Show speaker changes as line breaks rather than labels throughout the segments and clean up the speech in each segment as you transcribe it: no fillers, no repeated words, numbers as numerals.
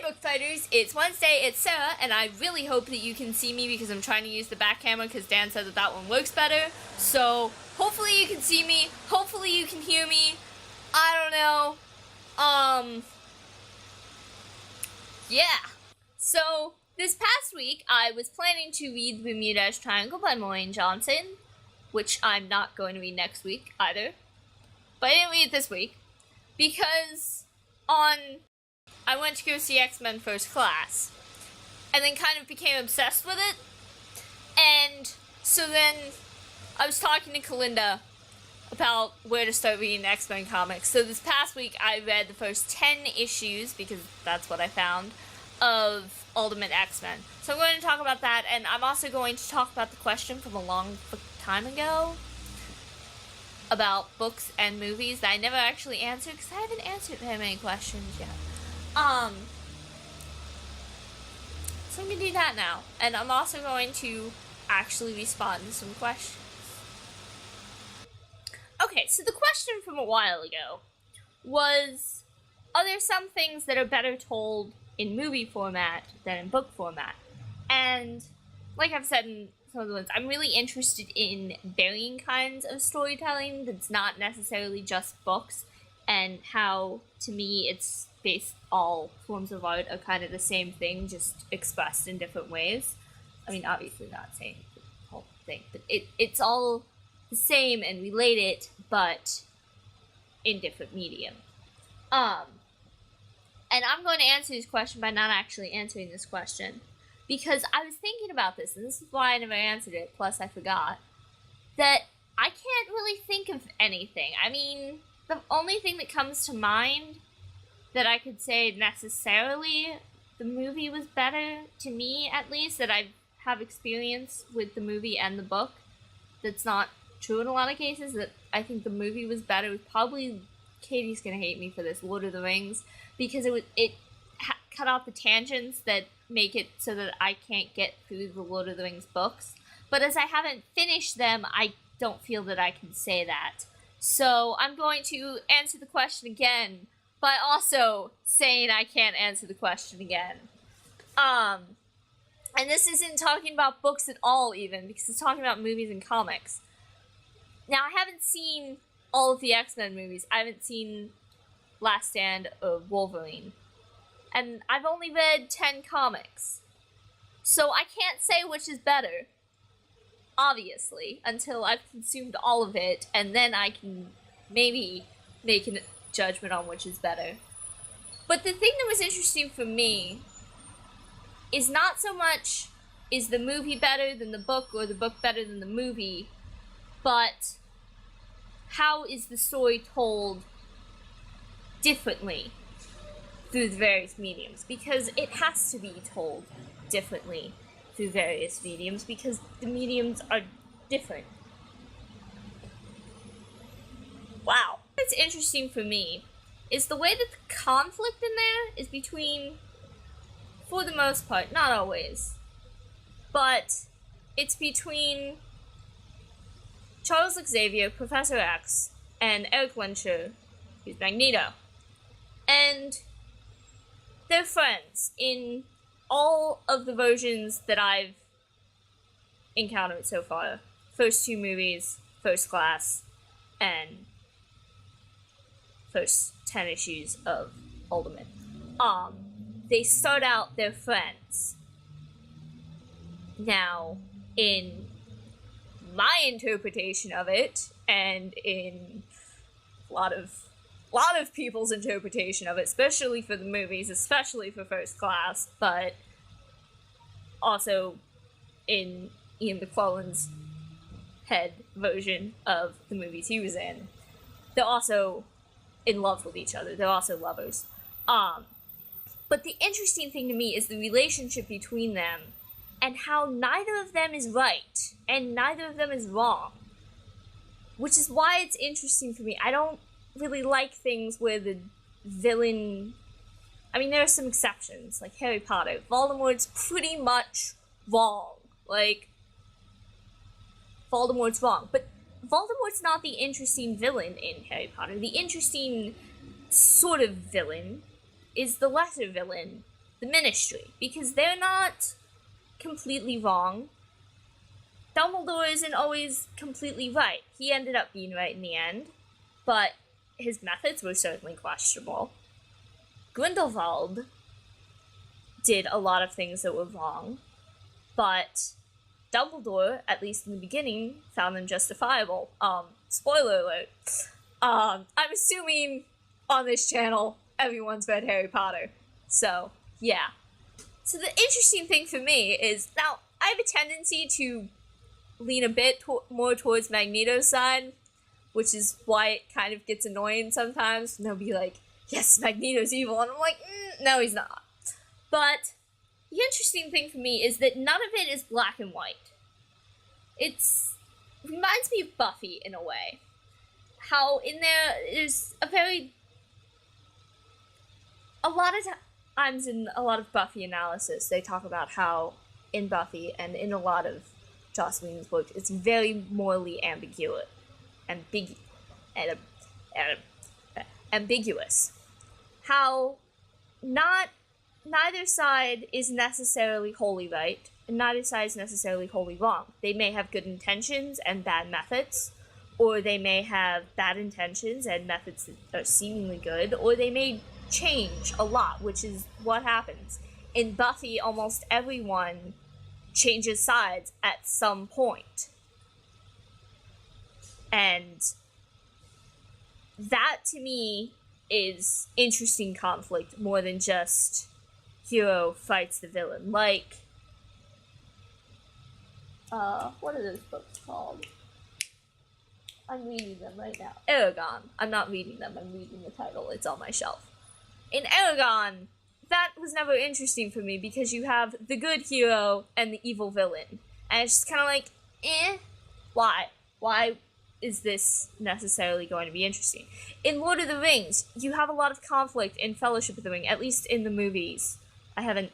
BOOKfighters, it's Wednesday, it's Sarah, and I really hope that you can see me because I'm trying to use the back camera because Dan said that one works better. So, hopefully you can see me, hopefully you can hear me, I don't know. Yeah. So, this past week, I was planning to read The Bermuda's Triangle by Maureen Johnson, which I'm not going to read next week either. But I didn't read it this week because I went to go see X-Men First Class, and then kind of became obsessed with it, and so then I was talking to Kalinda about where to start reading X-Men comics. So this past week, I read the first 10 issues, because that's what I found, of Ultimate X-Men. So I'm going to talk about that, and I'm also going to talk about the question from a long time ago about books and movies that I never actually answered, because I haven't answered very many questions yet. So I'm going to do that now. And I'm also going to actually respond to some questions. Okay, so the question from a while ago was, are there some things that are better told in movie format than in book format? And like I've said in some of the ones, I'm really interested in varying kinds of storytelling that's not necessarily just books, and how, to me, it's all forms of art are kind of the same thing, just expressed in different ways. I mean, obviously not saying the whole thing, but it's all the same and related, but in different medium. And I'm going to answer this question by not actually answering this question, because I was thinking about this, and this is why I never answered it, plus I forgot, that I can't really think of anything. I mean, the only thing that comes to mind that I could say necessarily the movie was better, to me at least, that I have experience with the movie and the book, that's not true in a lot of cases, that I think the movie was better, was probably, Katie's gonna hate me for this, Lord of the Rings, because it cut out the tangents that make it so that I can't get through the Lord of the Rings books. But as I haven't finished them, I don't feel that I can say that. So I'm going to answer the question again by also saying I can't answer the question again. And this isn't talking about books at all, even, because it's talking about movies and comics. Now, I haven't seen all of the X-Men movies. I haven't seen Last Stand of Wolverine. And I've only read 10 comics. So I can't say which is better, obviously, until I've consumed all of it, and then I can maybe make a judgment on which is better. But the thing that was interesting for me is not so much, is the movie better than the book, or the book better than the movie, but how is the story told differently through the various mediums? Because it has to be told differently through various mediums, because the mediums are different. Wow. What's interesting for me is the way that the conflict in there is between, for the most part, not always, but it's between Charles Xavier, Professor X, and Eric Lehnsherr, who's Magneto. And they're friends in all of the versions that I've encountered so far. First two movies, First Class, and first 10 issues of Ultimate. They start out their friends. Now, in my interpretation of it, and in a lot of people's interpretation of it, especially for the movies, especially for First Class, but also in Ian McClellan's head version of the movies he was in, they're also in love with each other. They're also lovers. But the interesting thing to me is the relationship between them, and how neither of them is right, and neither of them is wrong. Which is why it's interesting for me. I don't really like things where the villain... I mean, there are some exceptions, like Harry Potter. Voldemort's pretty much wrong. Like, Voldemort's wrong. But Voldemort's not the interesting villain in Harry Potter. The interesting sort of villain is the lesser villain the Ministry, because they're not completely wrong. Dumbledore isn't always completely right. He ended up being right in the end, but his methods were certainly questionable. Grindelwald did a lot of things that were wrong, but Dumbledore, at least in the beginning, found them justifiable. Spoiler alert. I'm assuming on this channel everyone's read Harry Potter. So, yeah. So the interesting thing for me is, now, I have a tendency to lean a bit more towards Magneto's side, which is why it kind of gets annoying sometimes. And they'll be like, yes, Magneto's evil. And I'm like, no, he's not. But the interesting thing for me is that none of it is black and white. It reminds me of Buffy in a way. How in there is a lot of times in a lot of Buffy analysis, they talk about how in Buffy and in a lot of Joss Whedon's work, it's very morally ambiguous. How neither side is necessarily wholly right, and neither side is necessarily wholly wrong. They may have good intentions and bad methods, or they may have bad intentions and methods that are seemingly good, or they may change a lot, which is what happens. In Buffy, almost everyone changes sides at some point. And that, to me, is interesting conflict more than just hero fights the villain. Like, what are those books called? I'm reading them right now. Aragon. I'm not reading them, I'm reading the title. It's on my shelf. In Aragon, that was never interesting for me because you have the good hero and the evil villain. And it's just kind of like, why? Why is this necessarily going to be interesting? In Lord of the Rings, you have a lot of conflict in Fellowship of the Ring, at least in the movies. I haven't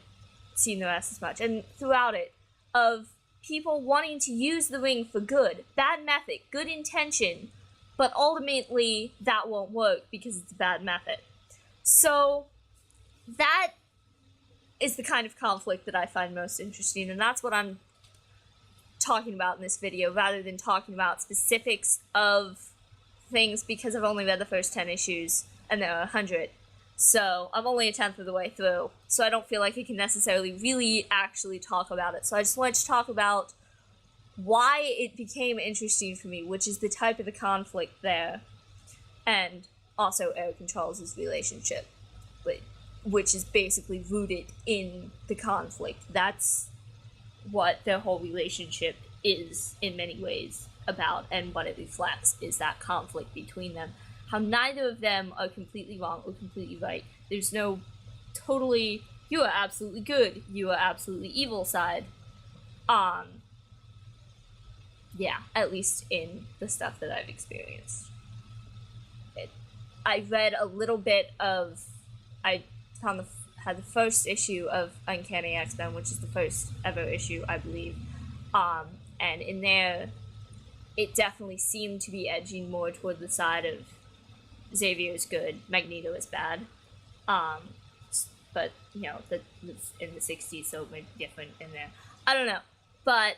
seen the rest as much. And throughout it, of people wanting to use the ring for good. Bad method, good intention, but ultimately that won't work because it's a bad method. So that is the kind of conflict that I find most interesting, and that's what I'm talking about in this video, rather than talking about specifics of things, because I've only read the first 10 issues, and there are 100. So I'm only a tenth of the way through, so I don't feel like I can necessarily really actually talk about it. So I just wanted to talk about why it became interesting for me, which is the type of the conflict there, and also Eric and Charles' relationship, which is basically rooted in the conflict. That's what their whole relationship is, in many ways, about, and what it reflects is that conflict between them. How neither of them are completely wrong or completely right. There's no totally, you are absolutely good, you are absolutely evil side. Yeah, at least in the stuff that I've experienced. I read a little bit of, I had the first issue of Uncanny X-Men, which is the first ever issue, I believe. And in there, it definitely seemed to be edging more toward the side of Xavier is good, Magneto is bad. But, you know, that's in the 60s, so it might be different in there. I don't know. But,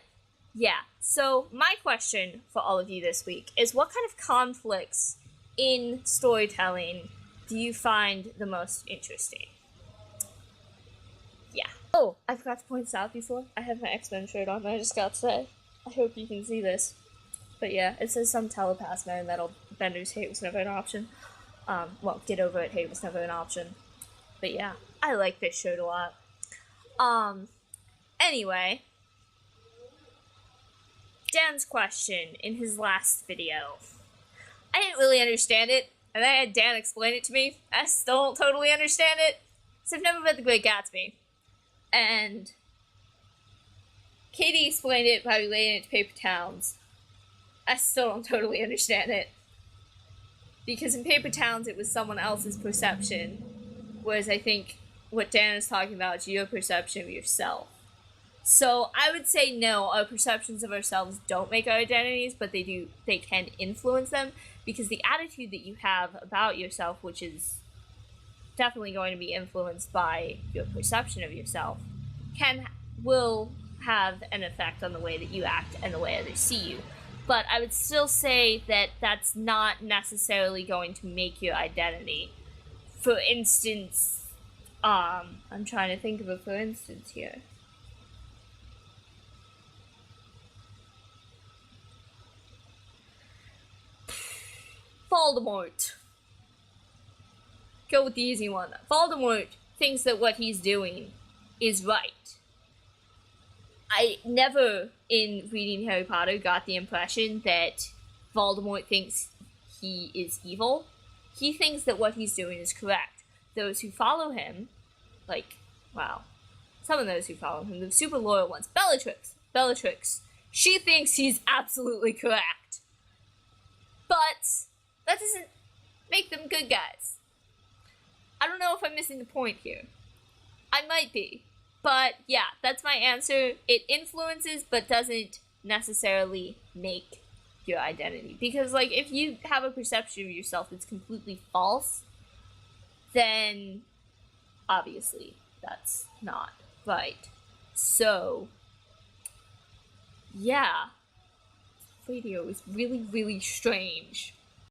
yeah. So, my question for all of you this week is, what kind of conflicts in storytelling do you find the most interesting? Yeah. Oh, I forgot to point this out before. I have my X-Men shirt on, I just got to say. I hope you can see this. But yeah, it says some telepath man that'll Bender's hate was never an option. Well, get over it, hate was never an option. But yeah, I like this shirt a lot. Anyway, Dan's question in his last video. I didn't really understand it, and then I had Dan explain it to me. I still don't totally understand it, because I've never read The Great Gatsby. And Katie explained it by relating it to Paper Towns. I still don't totally understand it. Because in Paper Towns, it was someone else's perception, whereas I think what Dan is talking about is your perception of yourself. So I would say no, our perceptions of ourselves don't make our identities, but they can influence them, because the attitude that you have about yourself, which is definitely going to be influenced by your perception of yourself, will have an effect on the way that you act and the way others see you. But I would still say that that's not necessarily going to make your identity. For instance, I'm trying to think of a for instance here. Voldemort. Go with the easy one. Voldemort thinks that what he's doing is right. I never, in reading Harry Potter, got the impression that Voldemort thinks he is evil. He thinks that what he's doing is correct. Those who follow him, some of those who follow him, the super loyal ones, Bellatrix, she thinks he's absolutely correct. But that doesn't make them good guys. I don't know if I'm missing the point here. I might be. But yeah, that's my answer. It influences, but doesn't necessarily make your identity. Because, if you have a perception of yourself that's completely false, then obviously that's not right. So, yeah. Radio is really, really strange.